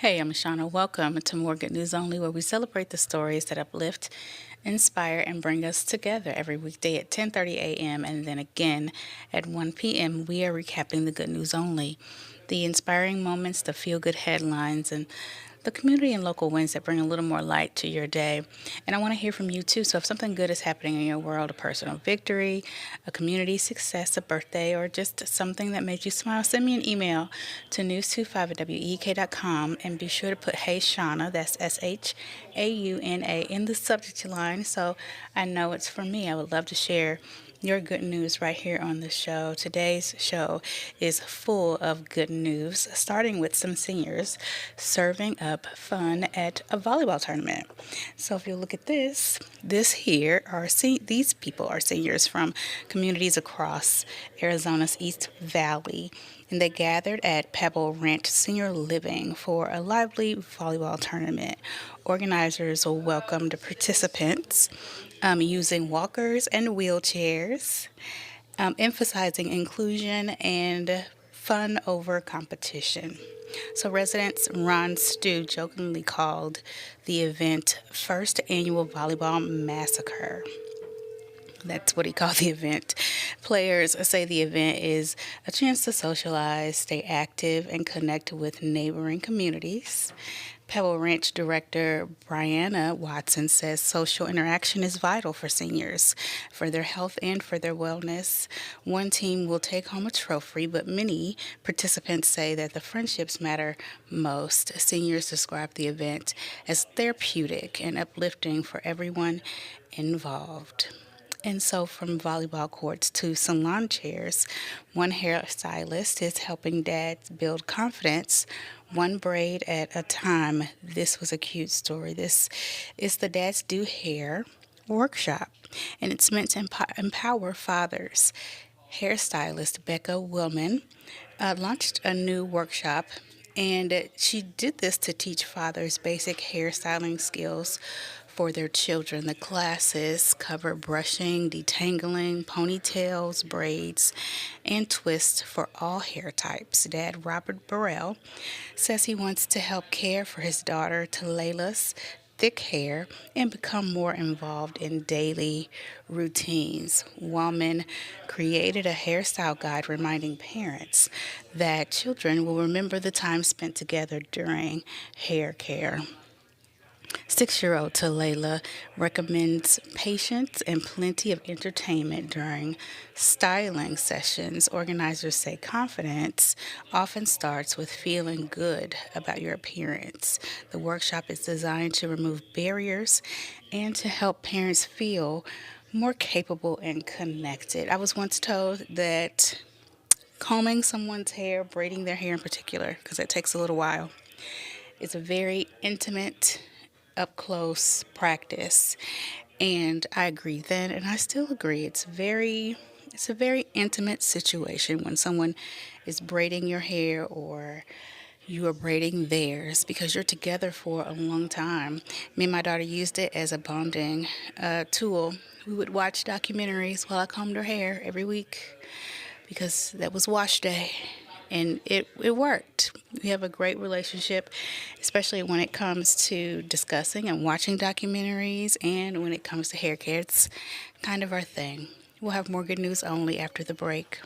Hey, I'm Shauna. Welcome to More Good News Only, where we celebrate the stories that uplift, inspire, and bring us together every weekday at 10:30 a.m. and then again at 1 p.m. We are recapping the good news only, the inspiring moments, the feel-good headlines, and the community and local wins that bring a little more light to your day. And I want to hear from you too. So if something good is happening in your world, a personal victory, a community success, a birthday, or just something that made you smile, send me an email to news25 at week.com and be sure to put Hey Shauna, that's SHAUNA, in the subject line so I know it's for me. I would love to share your good news right here on the show. Today's show is full of good news, starting with some seniors serving up fun at a volleyball tournament. So if you look at this here are these people are seniors from communities across Arizona's East Valley, and they gathered at Pebble Ranch Senior Living for a lively volleyball tournament. Organizers welcomed participants using walkers and wheelchairs, emphasizing inclusion and fun over competition. So, residents Ron Stew jokingly called the event First Annual Volleyball Massacre. That's what he called the event. Players say the event is a chance to socialize, stay active, and connect with neighboring communities. Pebble Ranch director Brianna Watson says social interaction is vital for seniors, for their health and for their wellness. One team will take home a trophy, but many participants say that the friendships matter most. Seniors describe the event as therapeutic and uplifting for everyone involved. And so, from volleyball courts to salon chairs, one hairstylist is helping dads build confidence, one braid at a time. This was a cute story. This is the Dads Do Hair workshop, and it's meant to empower fathers. Hairstylist Becca Willman launched a new workshop, and she did this to teach fathers basic hairstyling skills for their children. The classes cover brushing, detangling, ponytails, braids, and twists for all hair types. Dad Robert Burrell says he wants to help care for his daughter Talayla's thick hair and become more involved in daily routines. Wallman created a hairstyle guide reminding parents that children will remember the time spent together during hair care. 6-year-old Talayla recommends patience and plenty of entertainment during styling sessions. Organizers say confidence often starts with feeling good about your appearance. The workshop is designed to remove barriers and to help parents feel more capable and connected. I was once told that combing someone's hair, braiding their hair in particular, because it takes a little while, is a very intimate, up close practice. And I agree then, and I still agree. It's a very intimate situation when someone is braiding your hair or you are braiding theirs because you're together for a long time. Me and my daughter used it as a bonding tool. We would watch documentaries while I combed her hair every week because that was wash day. And it worked. We have a great relationship, especially when it comes to discussing and watching documentaries and when it comes to hair care. It's kind of our thing. We'll have more good news only after the break.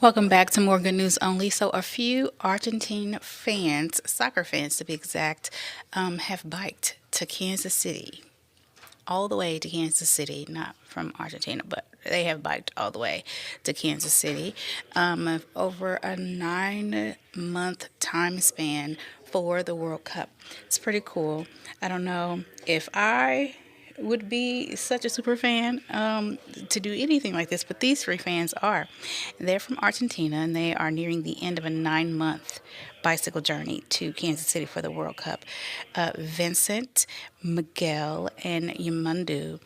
Welcome back to More Good News Only. So, a few Argentine fans, soccer fans to be exact, have biked to Kansas City, all the way to Kansas City, not from Argentina, but they have biked all the way to Kansas City over a 9 month time span for the World Cup. It's pretty cool. I don't know if I would be such a super fan to do anything like this, but these three fans are. They're from Argentina and they are nearing the end of a 9 month bicycle journey to Kansas City for the World Cup. Vincent, Miguel, and Yamundu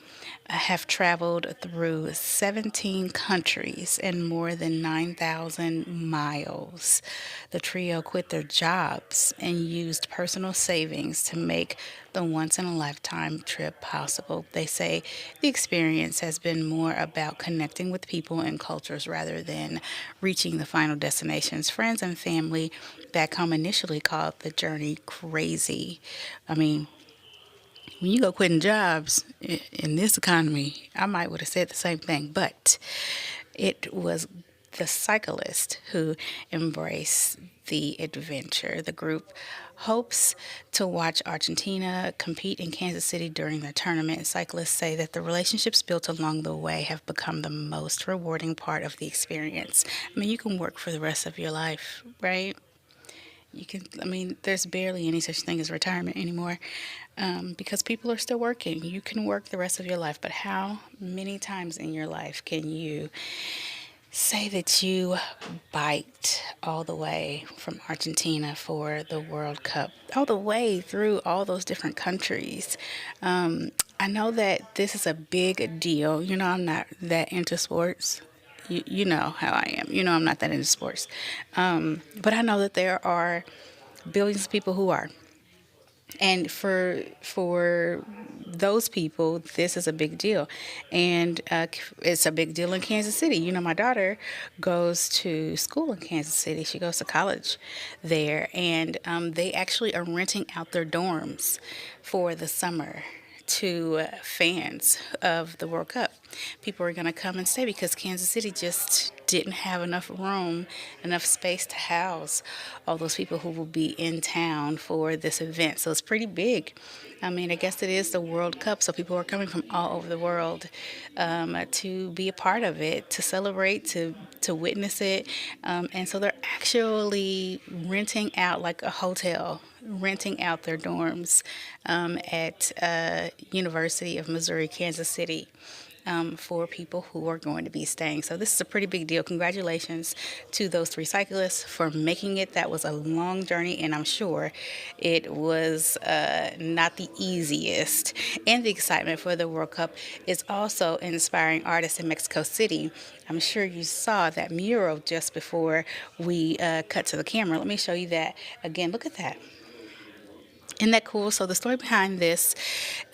have traveled through 17 countries and more than 9,000 miles. The trio quit their jobs and used personal savings to make the once in a lifetime trip possible. They say the experience has been more about connecting with people and cultures rather than reaching the final destinations. Friends and family back home initially called the journey crazy. I mean, when you go quitting jobs in this economy, I might would have said the same thing, but it was the cyclist who embraced the adventure. The group hopes to watch Argentina compete in Kansas City during the tournament. Cyclists say that the relationships built along the way have become the most rewarding part of the experience. I mean, you can work for the rest of your life, right? You can, I mean, there's barely any such thing as retirement anymore because people are still working. You can work the rest of your life, but how many times in your life can you say that you biked all the way from Argentina for the World Cup, all the way through all those different countries? I know that this is a big deal. You know, I'm not that into sports. You know how I am. You know, I'm not that into sports. But I know that there are billions of people who are. And for those people, this is a big deal, and it's a big deal in Kansas City. You know, my daughter goes to school in Kansas City. She goes to college there, and they actually are renting out their dorms for the summer to fans of the World Cup. People are going to come and stay because Kansas City just didn't have enough room, enough space to house all those people who will be in town for this event. So it's pretty big. I mean, I guess it is the World Cup, so people are coming from all over the world to be a part of it, to celebrate, to witness it, and so they're actually renting out like a hotel, renting out their dorms at University of Missouri, Kansas City. For people who are going to be staying. So this is a pretty big deal. Congratulations to those three cyclists for making it. That was a long journey, and I'm sure it was not the easiest. And the excitement for the World Cup is also inspiring artists in Mexico City. I'm sure you saw that mural just before we cut to the camera. Let me show you that again. Look at that. Isn't that cool? So the story behind this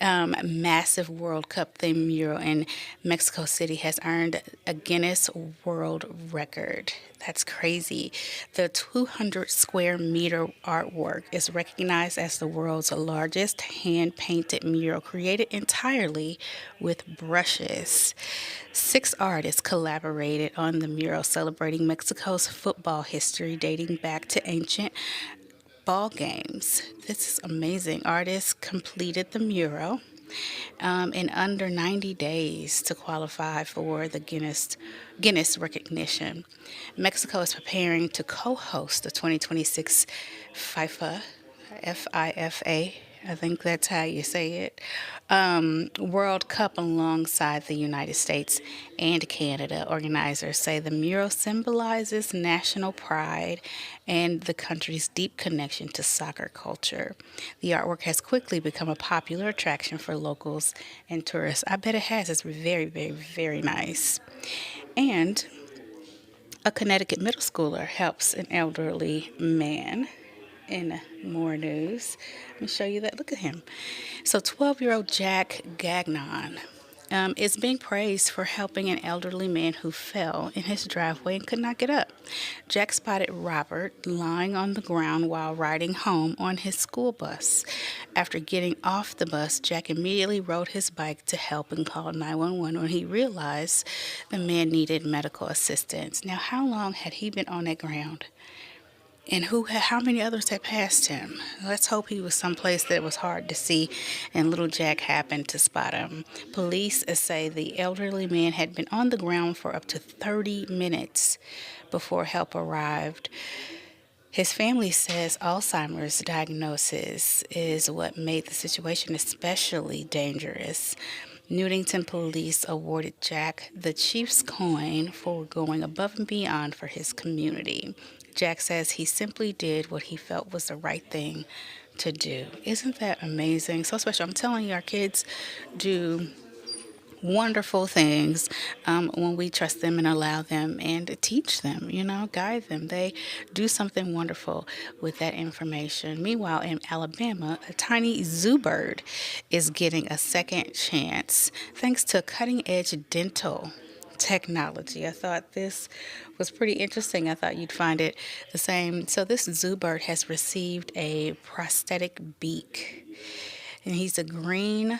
massive World Cup themed mural in Mexico City has earned a Guinness World Record. That's crazy. The 200 square meter artwork is recognized as the world's largest hand painted mural created entirely with brushes. 6 artists collaborated on the mural celebrating Mexico's football history dating back to ancient ball games. This is amazing. Artists completed the mural in under 90 days to qualify for the Guinness recognition. Mexico is preparing to co-host the 2026 FIFA, FIFA, I think that's how you say it, World Cup alongside the United States and Canada. Organizers say the mural symbolizes national pride and the country's deep connection to soccer culture. The artwork has quickly become a popular attraction for locals and tourists. I bet it has. It's very, very, very nice. And a Connecticut middle schooler helps an elderly man in more news. Let me show you that. Look at him. So 12-year-old Jack Gagnon is being praised for helping an elderly man who fell in his driveway and could not get up. Jack spotted Robert lying on the ground while riding home on his school bus. After getting off the bus, Jack immediately rode his bike to help and called 911 when he realized the man needed medical assistance. Now, how long had he been on that ground? And how many others had passed him? Let's hope he was someplace that was hard to see and little Jack happened to spot him. Police say the elderly man had been on the ground for up to 30 minutes before help arrived. His family says Alzheimer's diagnosis is what made the situation especially dangerous. Newington police awarded Jack the Chief's coin for going above and beyond for his community. Jack says he simply did what he felt was the right thing to do. Isn't that amazing? So special. I'm telling you, our kids do wonderful things when we trust them and allow them and teach them, guide them. They do something wonderful with that information. Meanwhile, in Alabama, a tiny zoo bird is getting a second chance thanks to cutting edge dental technology. I thought this was pretty interesting. I thought you'd find it the same. So this zoo bird has received a prosthetic beak, and he's a green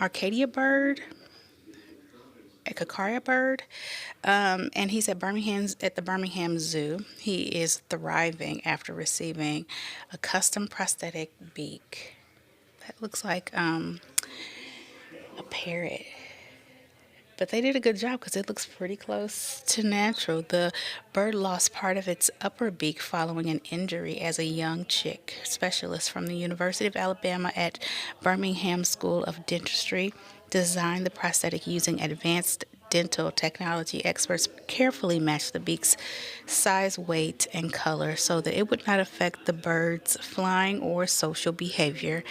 Arcadia bird, a Kakaria bird, and he's at the Birmingham Zoo. He is thriving after receiving a custom prosthetic beak that looks like a parrot. But they did a good job because it looks pretty close to natural. The bird lost part of its upper beak following an injury as a young chick. Specialists from the University of Alabama at Birmingham School of Dentistry designed the prosthetic using advanced dental technology. Experts carefully matched the beak's size, weight, and color so that it would not affect the bird's flying or social behavior.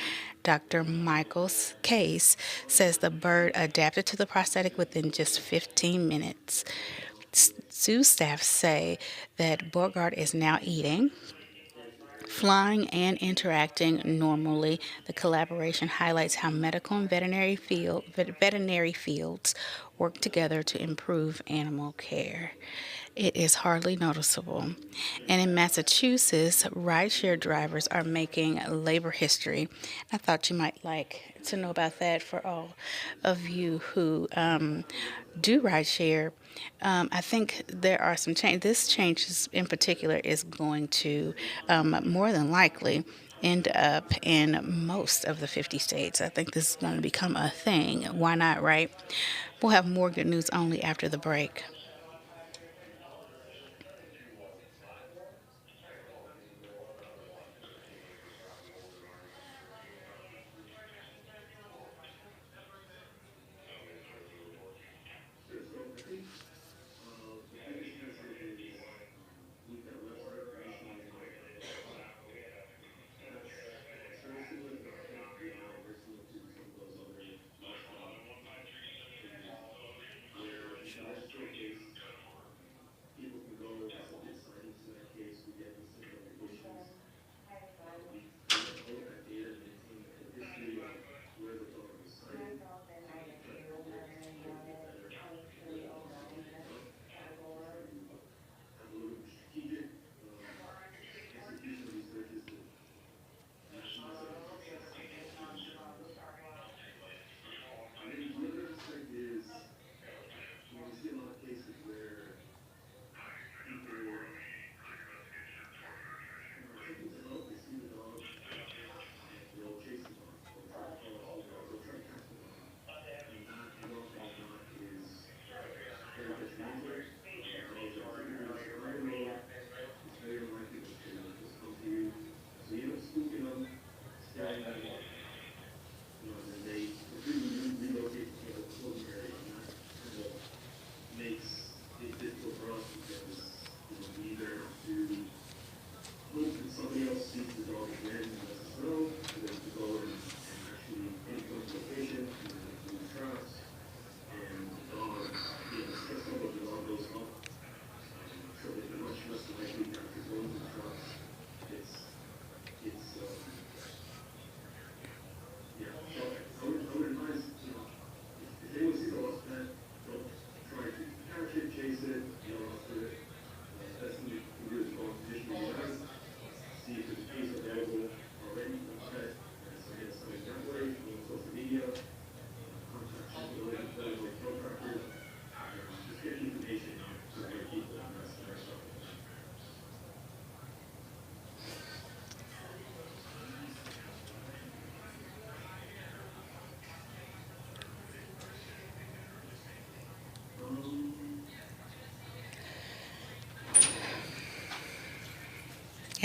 Dr. Michael Case says the bird adapted to the prosthetic within just 15 minutes. Zoo staff say that Bogart is now eating, flying, and interacting normally. The collaboration highlights how medical and veterinary fields work together to improve animal care. It is hardly noticeable. And in Massachusetts, rideshare drivers are making labor history. I thought you might like to know about that for all of you who do rideshare. I think there are some change. This change in particular is going to more than likely end up in most of the 50 states. I think this is going to become a thing. Why not, right? We'll have more good news only after the break.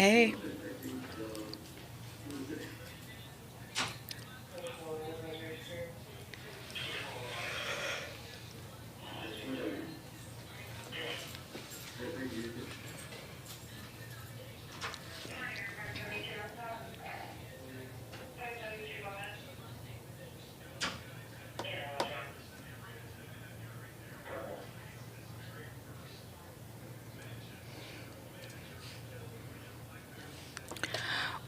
Hey.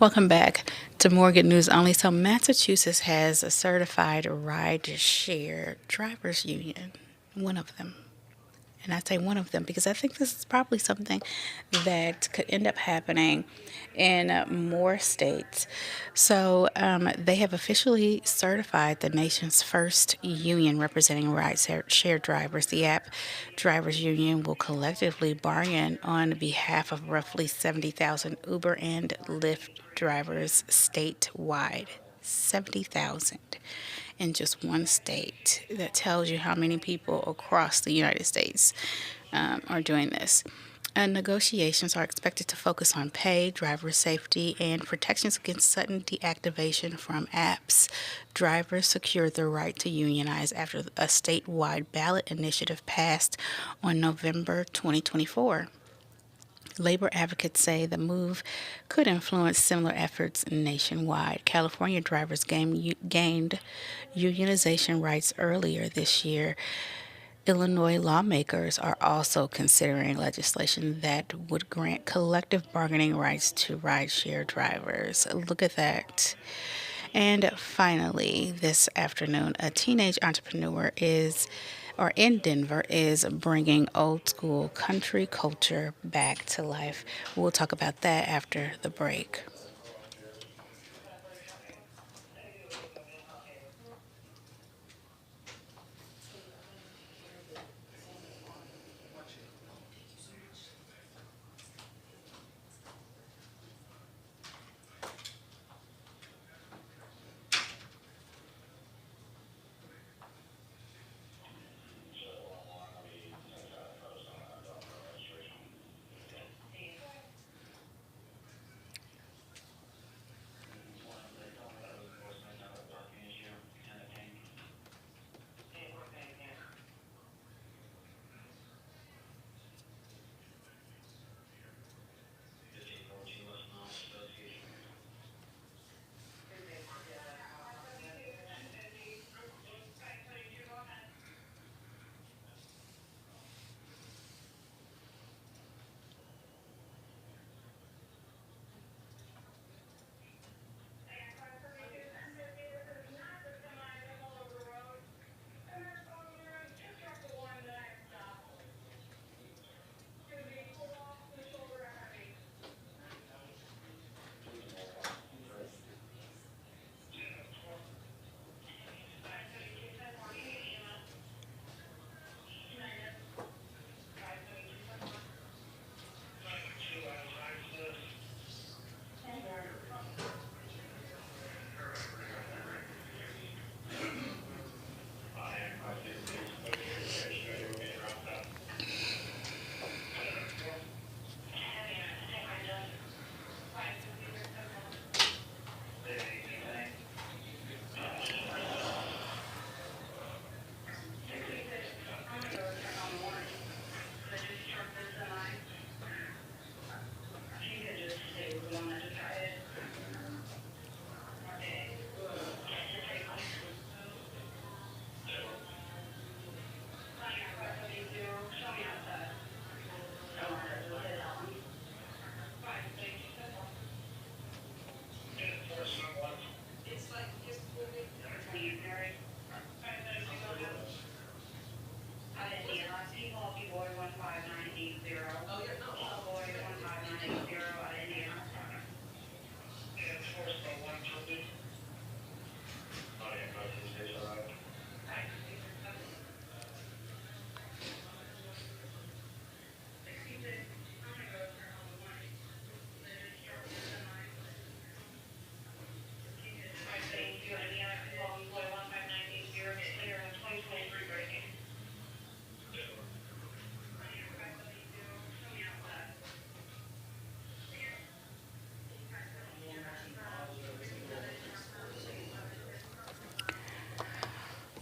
Welcome back to More Good News Only. So, Massachusetts has a certified ride share drivers union, one of them. And I say one of them because I think this is probably something that could end up happening in more states. So they have officially certified the nation's first union representing ride share drivers. The app drivers union will collectively bargain on behalf of roughly 70,000 Uber and Lyft drivers statewide. 70,000 in just one state. That tells you how many people across the United States are doing this. And negotiations are expected to focus on pay, driver safety, and protections against sudden deactivation from apps. Drivers secured the right to unionize after a statewide ballot initiative passed on November 2024. Labor advocates say the move could influence similar efforts nationwide. California drivers gained unionization rights earlier this year. Illinois lawmakers are also considering legislation that would grant collective bargaining rights to rideshare drivers. Look at that. And finally, this afternoon, a teenage entrepreneur in Denver is bringing old school country culture back to life. We'll talk about that after the break.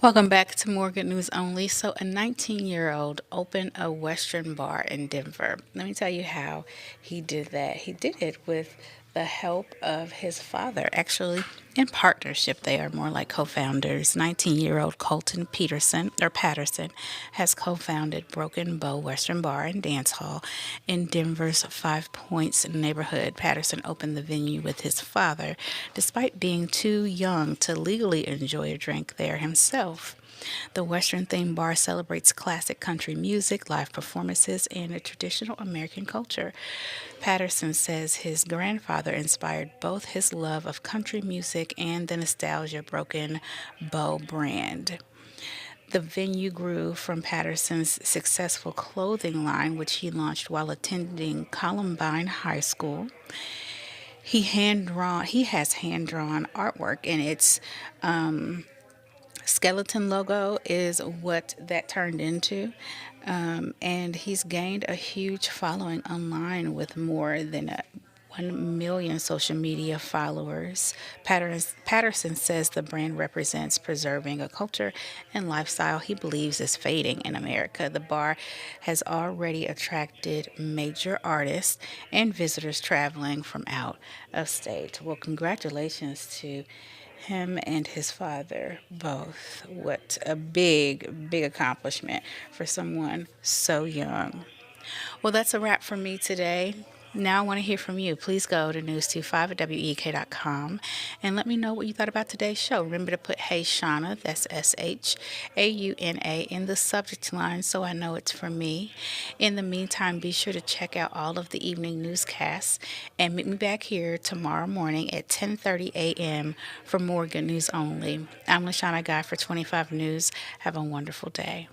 Welcome back to More Good News Only. So, a 19-year-old opened a Western bar in Denver. Let me tell you how he did that. He did it with the help of his father, actually, in partnership. They are more like co founders. 19-year-old Colton Patterson has co founded Broken Bow Western Bar and Dance Hall in Denver's Five Points neighborhood. Patterson opened the venue with his father, despite being too young to legally enjoy a drink there himself. The Western themed bar celebrates classic country music, live performances, and a traditional American culture. Patterson says his grandfather inspired both his love of country music and the nostalgia Broken Bow brand. The venue grew from Patterson's successful clothing line, which he launched while attending Columbine High School. He has hand drawn artwork, and its skeleton logo is what that turned into. And he's gained a huge following online with more than 1 million social media followers. Patterson says the brand represents preserving a culture and lifestyle he believes is fading in America. The bar has already attracted major artists and visitors traveling from out of state. Well, congratulations to him and his father both. What a big, big accomplishment for someone so young. Well, that's a wrap for me today. Now I want to hear from you. Please go to news25 at WEK.com and let me know what you thought about today's show. Remember to put Hey Shauna, that's SHAUNA, in the subject line so I know it's for me. In the meantime, be sure to check out all of the evening newscasts and meet me back here tomorrow morning at 10:30 a.m. for more Good News Only. I'm LaShawna Guy for 25 News. Have a wonderful day.